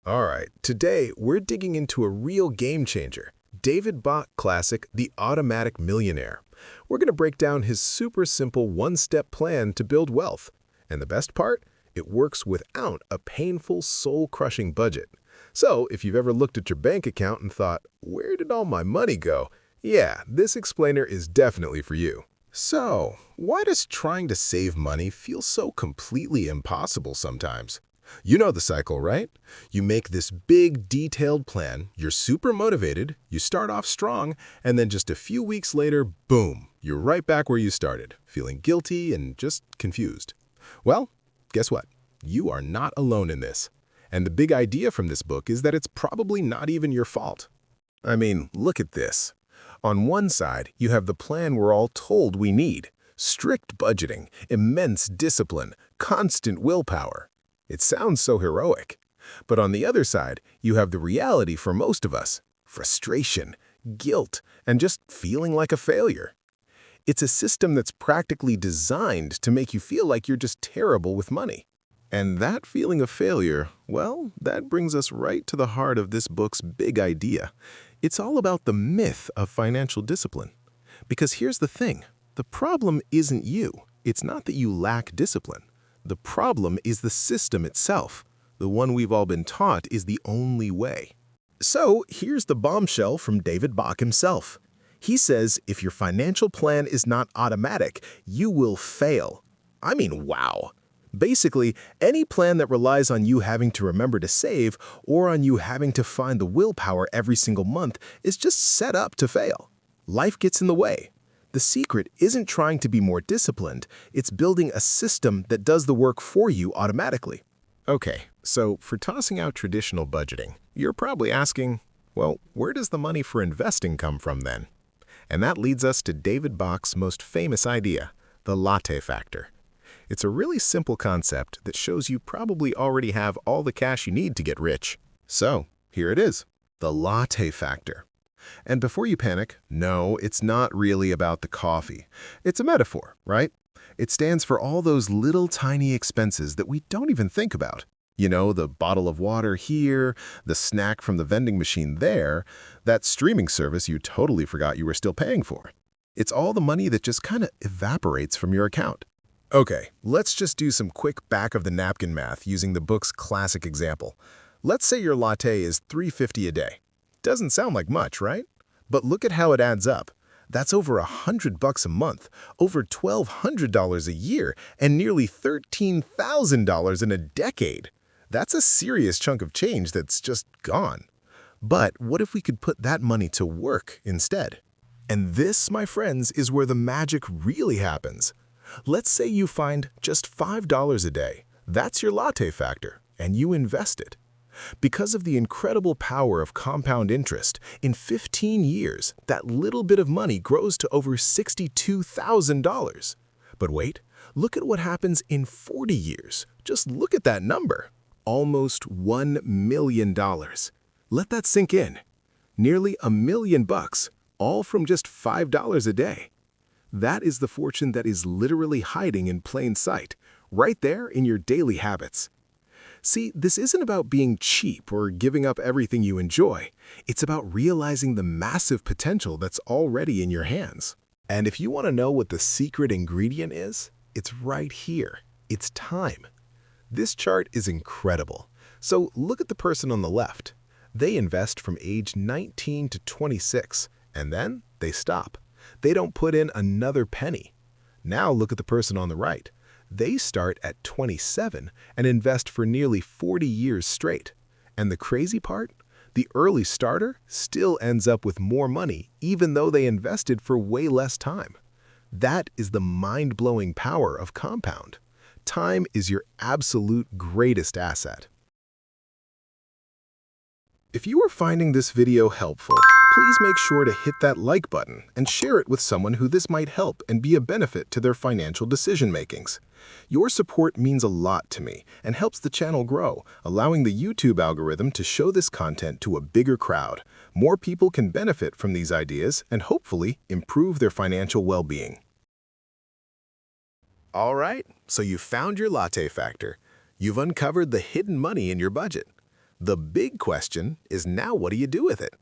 All right, today we're digging into a real game changer, David Bach classic, The Automatic Millionaire. We're going to break down his super simple one-step plan to build wealth. And the best part? It works without a painful, soul-crushing budget. So, if you've ever looked at your bank account and thought, where did all my money go? Yeah, this explainer is definitely for you. So, why does trying to save money feel so completely impossible sometimes? You know the cycle, right? You make this big, detailed plan, you're super motivated, you start off strong, and then just a few weeks later, boom, you're right back where you started, feeling guilty and just confused. Well, guess what? You are not alone in this. And the big idea from this book is that it's probably not even your fault. I mean, look at this. On one side, you have the plan we're all told we need. Strict budgeting, immense discipline, constant willpower. It sounds so heroic. But on the other side, you have the reality for most of us. Frustration, guilt, and just feeling like a failure. It's a system that's practically designed to make you feel like you're just terrible with money. And that feeling of failure, well, that brings us right to the heart of this book's big idea. It's all about the myth of financial discipline. Because here's the thing, the problem isn't you. It's not that you lack discipline. The problem is the system itself. The one we've all been taught is the only way. So here's the bombshell from David Bach himself. He says if your financial plan is not automatic, you will fail. I mean, wow. Basically, any plan that relies on you having to remember to save or on you having to find the willpower every single month is just set up to fail. Life gets in the way. The secret isn't trying to be more disciplined, it's building a system that does the work for you automatically. Okay, so for tossing out traditional budgeting, you're probably asking, well, where does the money for investing come from then? And that leads us to David Bach's most famous idea, the Latte Factor. It's a really simple concept that shows you probably already have all the cash you need to get rich. So, here it is, the Latte Factor. And before you panic, no, it's not really about the coffee. It's a metaphor, right? It stands for all those little tiny expenses that we don't even think about. You know, the bottle of water here, the snack from the vending machine there, that streaming service you totally forgot you were still paying for. It's all the money that just kind of evaporates from your account. Okay, let's just do some quick back-of-the-napkin math using the book's classic example. Let's say your latte is $3.50 a day. Doesn't sound like much, right? But look at how it adds up. That's over $100 a month, over $1,200 a year, and nearly $13,000 in a decade. That's a serious chunk of change that's just gone. But what if we could put that money to work instead? And this, my friends, is where the magic really happens. Let's say you find just $5 a day. That's your latte factor, and you invest it. Because of the incredible power of compound interest, in 15 years, that little bit of money grows to over $62,000. But wait, look at what happens in 40 years. Just look at that number. Almost $1 million. Let that sink in. Nearly $1 million, all from just $5 a day. That is the fortune that is literally hiding in plain sight, right there in your daily habits. See, this isn't about being cheap or giving up everything you enjoy. It's about realizing the massive potential that's already in your hands. And if you want to know what the secret ingredient is, it's right here. It's time. This chart is incredible. So look at the person on the left. They invest from age 19 to 26, and then they stop. They don't put in another penny. Now look at the person on the right. They start at 27 and invest for nearly 40 years straight. And the crazy part? The early starter still ends up with more money even though they invested for way less time. That is the mind-blowing power of compound. Time is your absolute greatest asset. If you are finding this video helpful, please make sure to hit that like button and share it with someone who this might help and be a benefit to their financial decision-makings. Your support means a lot to me and helps the channel grow, allowing the YouTube algorithm to show this content to a bigger crowd. More people can benefit from these ideas and hopefully improve their financial well-being. All right, so you found your latte factor. You've uncovered the hidden money in your budget. The big question is now what do you do with it?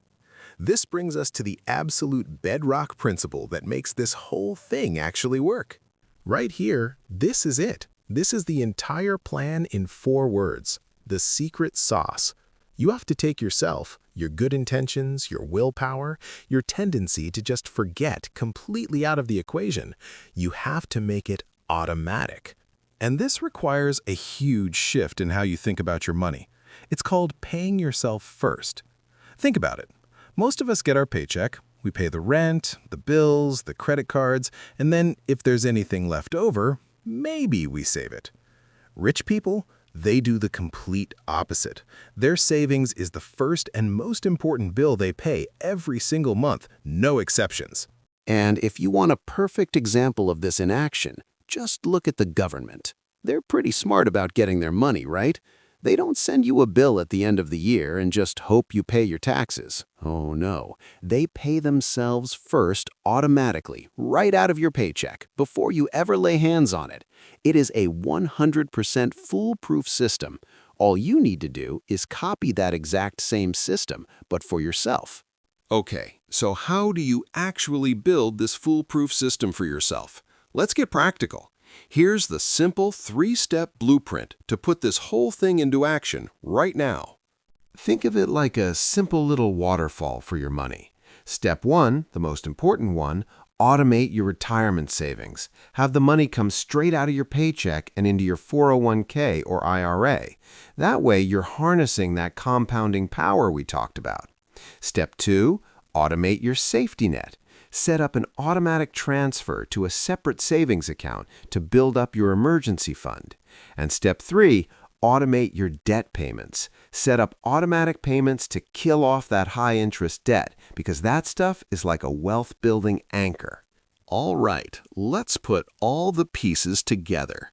This brings us to the absolute bedrock principle that makes this whole thing actually work. Right here, this is it. This is the entire plan in 4 words, the secret sauce. You have to take yourself, your good intentions, your willpower, your tendency to just forget completely out of the equation. You have to make it automatic. And this requires a huge shift in how you think about your money. It's called paying yourself first. Think about it. Most of us get our paycheck, we pay the rent, the bills, the credit cards, and then if there's anything left over, maybe we save it. Rich people, they do the complete opposite. Their savings is the first and most important bill they pay every single month, no exceptions. And if you want a perfect example of this in action, just look at the government. They're pretty smart about getting their money, right? They don't send you a bill at the end of the year and just hope you pay your taxes. Oh no, they pay themselves first automatically, right out of your paycheck, before you ever lay hands on it. It is a 100% foolproof system. All you need to do is copy that exact same system, but for yourself. Okay, so how do you actually build this foolproof system for yourself? Let's get practical. Here's the simple 3-step blueprint to put this whole thing into action right now. Think of it like a simple little waterfall for your money. Step 1, the most important one, automate your retirement savings. Have the money come straight out of your paycheck and into your 401k or IRA. That way, you're harnessing that compounding power we talked about. Step 2, automate your safety net. Set up an automatic transfer to a separate savings account to build up your emergency fund. And step 3, automate your debt payments. Set up automatic payments to kill off that high-interest debt, because that stuff is like a wealth-building anchor. All right, let's put all the pieces together.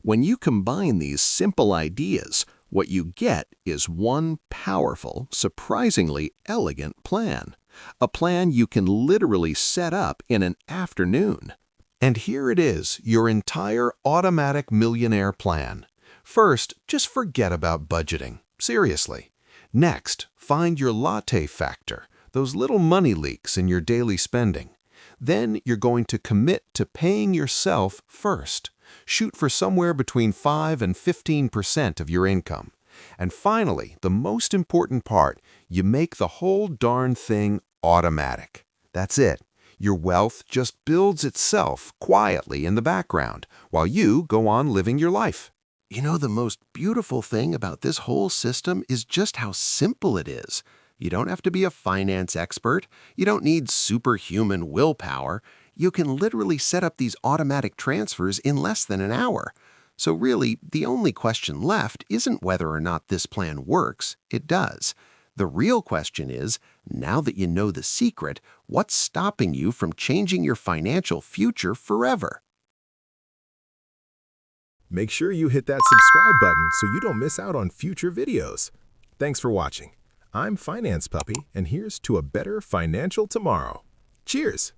When you combine these simple ideas, what you get is one powerful, surprisingly elegant plan. A plan you can literally set up in an afternoon. And here it is, your entire Automatic Millionaire plan. First, just forget about budgeting. Seriously. Next, find your Latte Factor, those little money leaks in your daily spending. Then you're going to commit to paying yourself first. Shoot for somewhere between 5 and 15% of your income. And finally, the most important part, you make the whole darn thing automatic. That's it. Your wealth just builds itself quietly in the background while you go on living your life. You know, the most beautiful thing about this whole system is just how simple it is. You don't have to be a finance expert. You don't need superhuman willpower. You can literally set up these automatic transfers in less than an hour. So really, the only question left isn't whether or not this plan works. It does. The real question is, now that you know the secret, what's stopping you from changing your financial future forever? Make sure you hit that subscribe button so you don't miss out on future videos. Thanks for watching. I'm Finance Puppy, and here's to a better financial tomorrow. Cheers!